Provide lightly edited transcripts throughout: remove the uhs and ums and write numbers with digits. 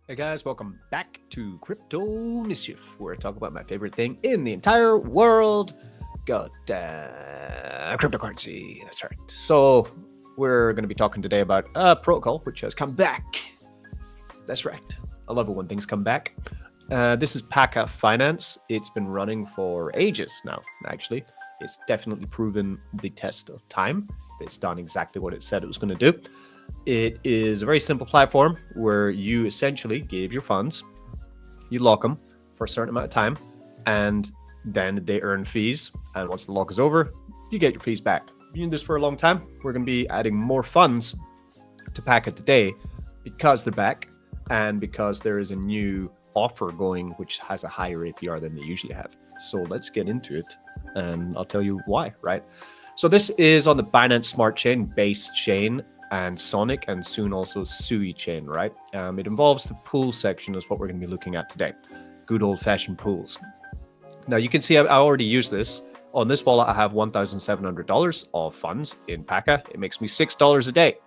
Hey guys, welcome back to Crypto Mischief, where I talk about my favorite thing in the entire world. God, cryptocurrency. That's right. So we're going to be talking today about a protocol which has come back. That's right. I love it when things come back. This is PACA Finance. It's been running for ages now, actually. It's definitely proven the test of time. It's done exactly what it said it was going to do. It is a very simple platform where you essentially give your funds, you lock them for a certain amount of time, and then they earn fees. And once the lock is over, you get your fees back. Been doing this for a long time. We're going to be adding more funds to PACA today because they're back and because there is a new offer going which has a higher APR than they usually have. So let's get into it and I'll tell you why, right? So this is on the Binance Smart Chain, base chain, and Sonic, and soon also Sui chain, right? It involves the pool section is what we're going to be looking at today. Good old-fashioned pools. Now you can see I already use this. On this wallet, I have $1,700 of funds in PACA. It makes me $6 a day.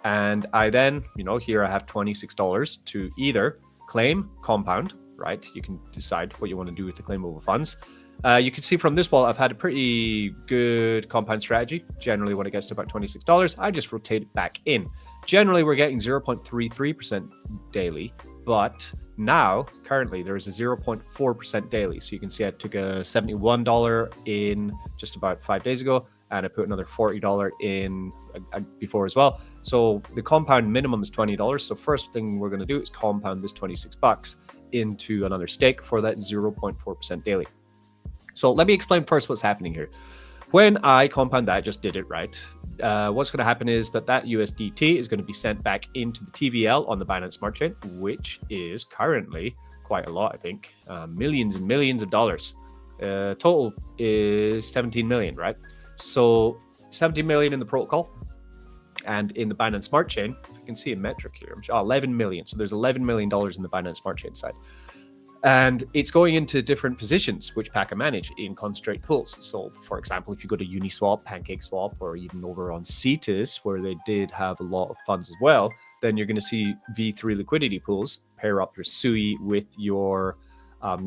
And I then, here I have $26 to either claim, compound, right? You can decide what you want to do with the claimable funds. You can see from this wallet, I've had a pretty good compound strategy. Generally, when it gets to about $26, I just rotate it back in. Generally, we're getting 0.33% daily, but now, currently, there is a 0.4% daily. So you can see I took a $71 in just about 5 days ago, and I put another $40 in before as well. So the compound minimum is $20. So first thing we're going to do is compound this 26 bucks into another stake for that 0.4% daily. So let me explain first what's happening here. When I compound that, I just did it, right? What's going to happen is that USDT is going to be sent back into the TVL on the Binance Smart Chain, which is currently quite a lot, I think. Millions and millions of dollars. Total is 17 million, right? So 17 million in the protocol. And in the Binance Smart Chain, if you can see a metric here, 11 million. So there's $11 million in the Binance Smart Chain side. And it's going into different positions, which PACA manage in concentrate pools. So, for example, if you go to Uniswap, PancakeSwap, or even over on Sittus, where they did have a lot of funds as well, then you're going to see V3 liquidity pools pair up your SUI with your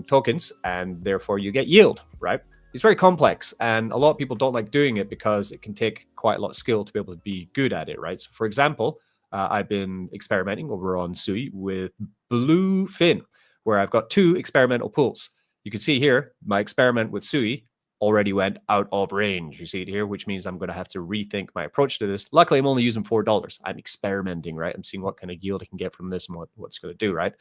tokens, and therefore you get yield, right? It's very complex, and a lot of people don't like doing it because it can take quite a lot of skill to be able to be good at it, right? So, for example, I've been experimenting over on SUI with Bluefin, where I've got two experimental pools. You can see here, my experiment with Sui already went out of range. You see it here, which means I'm going to have to rethink my approach to this. Luckily, I'm only using $4. I'm experimenting, right? I'm seeing what kind of yield I can get from this and what it's going to do, right?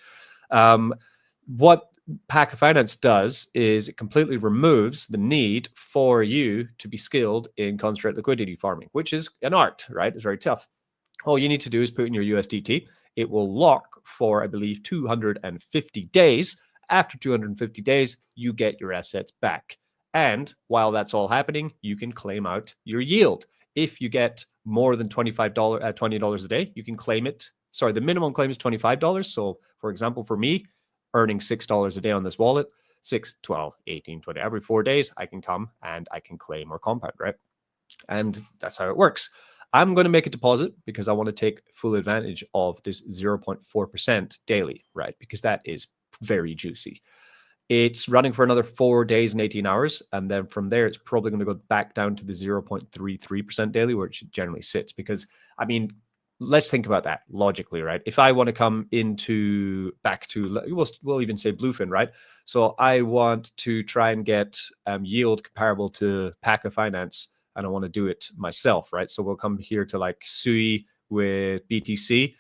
What PACA Finance does is it completely removes the need for you to be skilled in concentrate liquidity farming, which is an art, right? It's very tough. All you need to do is put in your USDT. It will lock for, I believe, 250 days. After 250 days, you get your assets back. And while that's all happening, you can claim out your yield. If you get more than $20 a day, you can claim it. Sorry, the minimum claim is $25. So, for example, for me, earning $6 a day on this wallet, 6, 12, 18, 20, every 4 days, I can come and I can claim or compound, right? And that's how it works. I'm going to make a deposit because I want to take full advantage of this 0.4% daily, right? Because that is very juicy. It's running for another 4 days and 18 hours. And then from there, it's probably going to go back down to the 0.33% daily, where it generally sits. Because, I mean, let's think about that logically, right? If I want to come back to, we'll even say Bluefin, right? So I want to try and get yield comparable to PACA Finance, and I want to do it myself, right? So we'll come here to like SUI with BTC.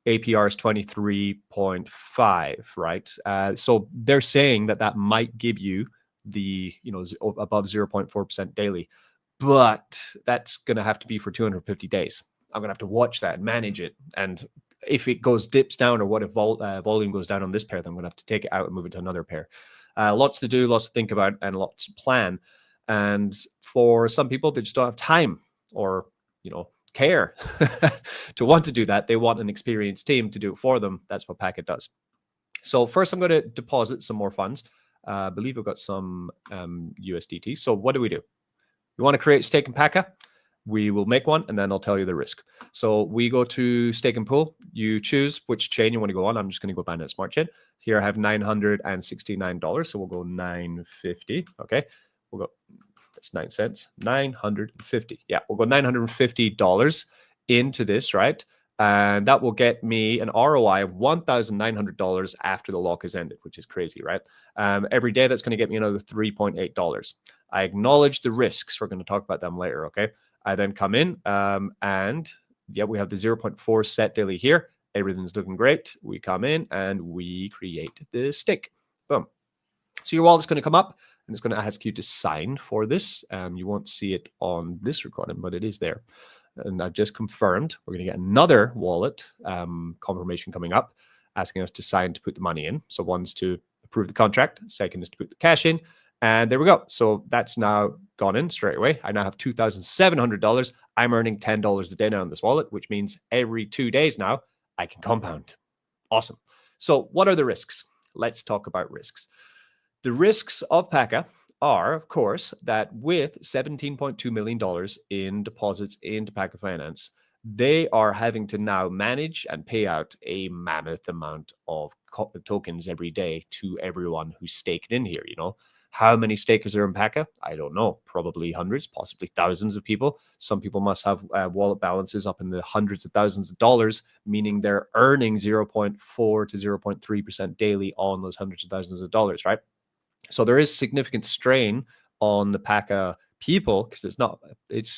APR is 23.5, right? So they're saying that might give you the, above 0.4% daily, but that's going to have to be for 250 days. I'm going to have to watch that and manage it. And if it dips down, or what if volume goes down on this pair, then I'm going to have to take it out and move it to another pair. Lots to do, lots to think about, and lots to plan. And for some people, they just don't have time or, care to want to do that. They want an experienced team to do it for them. That's what PACA does. So first, I'm going to deposit some more funds. I believe I've got some USDT. So what do? We want to create stake in PACA. we will make one, and then I'll tell you the risk. So we go to stake and pool. You choose which chain you want to go on. I'm just going to go Binance Smart Chain. Here I have $969, so we'll go 950. Okay, we'll go. That's 9 cents. 950. Yeah, we'll go $950 into this, right? And that will get me an ROI of $1,900 after the lock is ended, which is crazy, right? Every day, that's going to get me another $3.8. I acknowledge the risks. We're going to talk about them later, okay? I then come in and yeah, we have the 0.4 set daily here. Everything's looking great. We come in and we create the stake. Boom. So your wallet's going to come up and it's going to ask you to sign for this. You won't see it on this recording, but it is there. And I've just confirmed we're going to get another wallet confirmation coming up asking us to sign to put the money in. So one's to approve the contract. Second is to put the cash in. And there we go. So that's now gone in straight away. I now have $2,700. I'm earning $10 a day now on this wallet, which means every 2 days now I can compound. Awesome. So what are the risks? Let's talk about risks. The risks of PACA are, of course, that with $17.2 million in deposits into PACA Finance, they are having to now manage and pay out a mammoth amount of tokens every day to everyone who's staked in here. You know, how many stakers are in PACA? I don't know. Probably hundreds, possibly thousands of people. Some people must have wallet balances up in the hundreds of thousands of dollars, meaning they're earning 0.4 to 0.3% daily on those hundreds of thousands of dollars, right? So there is significant strain on the PACA people because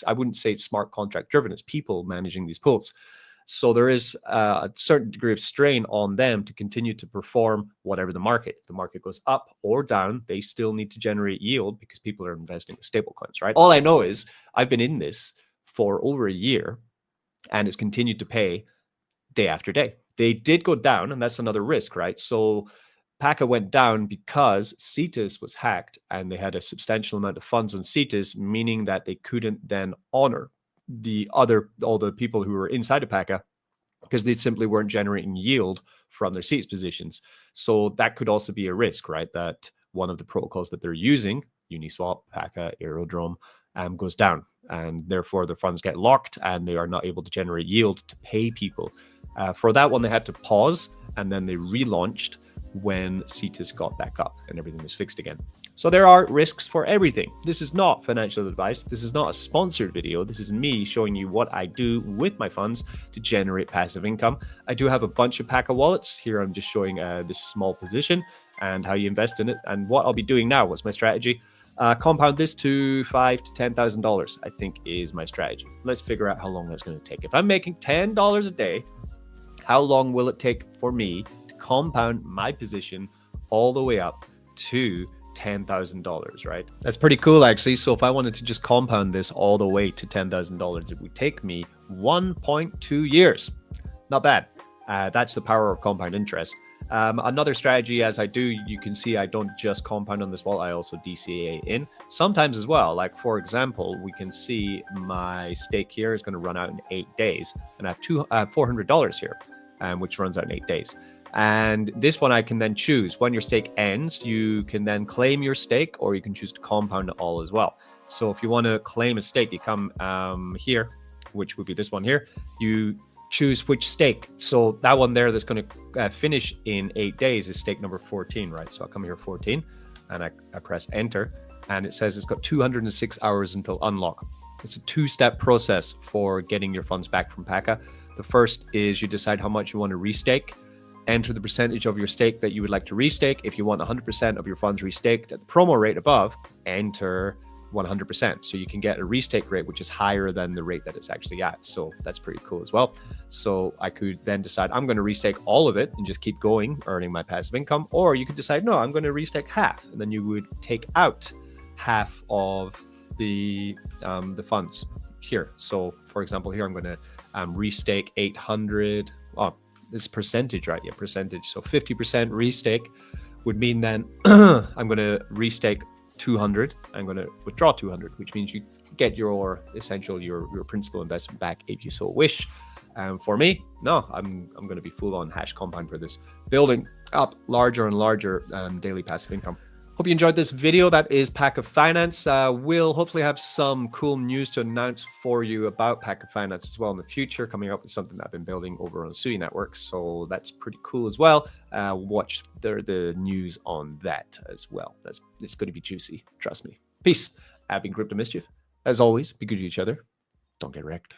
I wouldn't say it's smart contract driven. It's people managing these pools. So there is a certain degree of strain on them to continue to perform whatever the market. If the market goes up or down, they still need to generate yield because people are investing in stable coins, right? All I know is I've been in this for over a year and it's continued to pay day after day. They did go down, and that's another risk, right? So PACA went down because Sittus was hacked and they had a substantial amount of funds on Sittus, meaning that they couldn't then honor all the people who were inside of PACA because they simply weren't generating yield from their Sittus positions. So that could also be a risk, right? That one of the protocols that they're using, Uniswap, PACA, Aerodrome, goes down, and therefore their funds get locked and they are not able to generate yield to pay people. For that one, they had to pause and then they relaunched when Sittus got back up and everything was fixed again. So there are risks for everything. This is not financial advice. This is not a sponsored video. This is me showing you what I do with my funds to generate passive income. I do have a bunch of PACA wallets. Here I'm just showing this small position and how you invest in it. And what I'll be doing now, what's my strategy? Compound this to $5,000 to $10,000, I think is my strategy. Let's figure out how long that's going to take. If I'm making $10 a day, how long will it take for me to compound my position all the way up to $10,000, right? That's pretty cool, actually. So if I wanted to just compound this all the way to $10,000, it would take me 1.2 years. Not bad. That's the power of compound interest. Another strategy, as I do, you can see I don't just compound on this wallet, I also DCA in sometimes as well. Like, for example, we can see my stake here is going to run out in 8 days, and I have $400 here, which runs out in 8 days. And this one I can then choose. When your stake ends, you can then claim your stake, or you can choose to compound it all as well. So if you want to claim a stake, you come here, which would be this one here. You choose which stake. So that one there that's going to finish in 8 days is stake number 14, right? So I come here 14 and I press enter, and it says it's got 206 hours until unlock. It's a two-step process for getting your funds back from PACA. The first is you decide how much you want to restake. Enter the percentage of your stake that you would like to restake. If you want 100% of your funds restaked at the promo rate above, enter 100%. So you can get a restake rate, which is higher than the rate that it's actually at. So that's pretty cool as well. So I could then decide I'm going to restake all of it and just keep going, earning my passive income. Or you could decide, no, I'm going to restake half. And then you would take out half of the funds here. So for example, here I'm going to restake 800. Oh, this percentage, right? Yeah, percentage. So 50% restake would mean then I'm going to restake 200. I'm going to withdraw 200, which means you get your principal investment back if you so wish. For me, no, I'm going to be full on hash compound for this, building up larger and larger daily passive income. Hope you enjoyed this video. That is PACA Finance. We'll hopefully have some cool news to announce for you about PACA Finance as well in the future, coming up with something that I've been building over on Sui Network. So that's pretty cool as well. Watch the news on that as well. It's going to be juicy. Trust me. Peace. I've been Crypto Mischief. As always, be good to each other. Don't get wrecked.